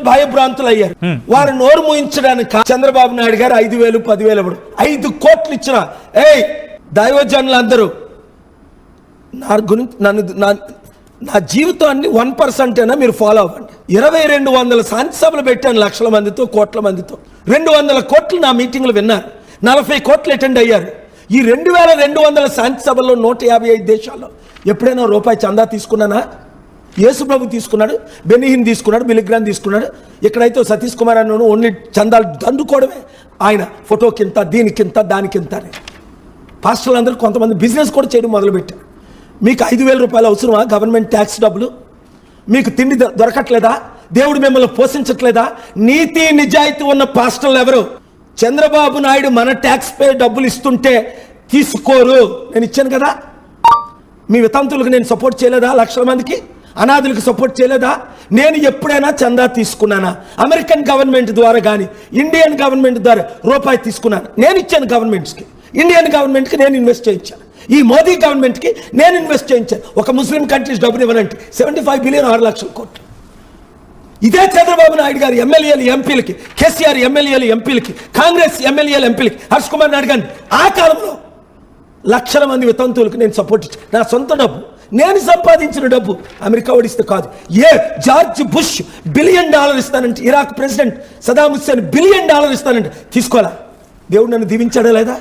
భయభ్రాంతులు అయ్యారు. వారు నోరు మూయించడానికి చంద్రబాబు నాయుడు గారు 5,000 10,000 ఇవ్వడు, 5 కోట్లు ఇచ్చిన దైవజనులందరూ నా గురించి నా జీవితాన్ని 1% అయినా మీరు ఫాలో అవ్వండి. 2200 శాంతి సభలు పెట్టాను, లక్షల మందితో, కోట్ల మందితో. 200 కోట్లు నా మీటింగ్లు విన్నారు, 40 కోట్లు అటెండ్ అయ్యారు. ఈ 2200 శాంతి సభల్లో 155 దేశాల్లో ఎప్పుడైనా రూపాయి చందా తీసుకున్నానా? యేసు ప్రభు తీసుకున్నాడు, బెనిహిన్ తీసుకున్నాడు, బిలిగ్రాన్ తీసుకున్నాడు. ఇక్కడైతే సతీష్ కుమార్ అన్న ఓన్లీ చందాలు దండుకోవడమే, ఆయన ఫోటోకింత, దీనికింత, దానికింత అని. పాస్టర్లు అందరూ కొంతమంది బిజినెస్ కూడా చేయడం మొదలుపెట్టారు. మీకు 5,000 రూపాయలు అవసరమా? గవర్నమెంట్ ట్యాక్స్ డబ్బులు మీకు తిండి దొరకట్లేదా? దేవుడు మిమ్మల్ని పోషించట్లేదా? నీతి నిజాయితీ ఉన్న పాస్టర్లు ఎవరు? చంద్రబాబు నాయుడు మన ట్యాక్స్ పే డబ్బులు ఇస్తుంటే తీసుకోరు. నేను ఇచ్చాను కదా. మీ వితంతులకు నేను సపోర్ట్ చేయలేదా? లక్షల మందికి అనాథులకు సపోర్ట్ చేయలేదా? నేను ఎప్పుడైనా చందా తీసుకున్నానా? అమెరికన్ గవర్నమెంట్ ద్వారా కానీ ఇండియన్ గవర్నమెంట్ ద్వారా రూపాయి తీసుకున్నాను? నేను ఇచ్చాను గవర్నమెంట్స్కి. ఇండియన్ గవర్నమెంట్కి నేను ఇన్వెస్ట్ చేయించాను, ఈ మోదీ గవర్నమెంట్కి నేను ఇన్వెస్ట్ చేయించాను. ఒక ముస్లిం కంట్రీస్ డబ్బులు ఇవ్వాలంటే 75 బిలియన్ 6 లక్షల కోట్లు. ఇదే చంద్రబాబు నాయుడు గారు ఎమ్మెల్యేలు ఎంపీలకి, కేసీఆర్ ఎమ్మెల్యేలు ఎంపీలకి, కాంగ్రెస్ ఎమ్మెల్యేలు ఎంపీలకి, హర్ష్ కుమార్ నాయుడు గారిని ఆ కాలంలో లక్షల మంది వితంతువులకు నేను సపోర్ట్ ఇచ్చాను. నా సొంత డబ్బు, నేను సంపాదించిన డబ్బు. అమెరికా ఓడిస్తే కాదు. జార్జ్ బుష్ $1 బిలియన్ ఇస్తానంటే, Iraq president Saddam Hussain $1 billion ఇస్తానంటే తీసుకోవాలా? దేవుడు నన్ను దీవించాడా లేదా?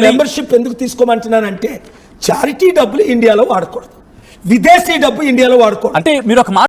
మెంబర్షిప్ ఎందుకు తీసుకోమంటున్నానంటే, చారిటీ డబ్బులు ఇండియాలో వాడకూడదు, విదేశీ డబ్బు ఇండియాలో వాడకూడదు. అంటే మీరు ఒక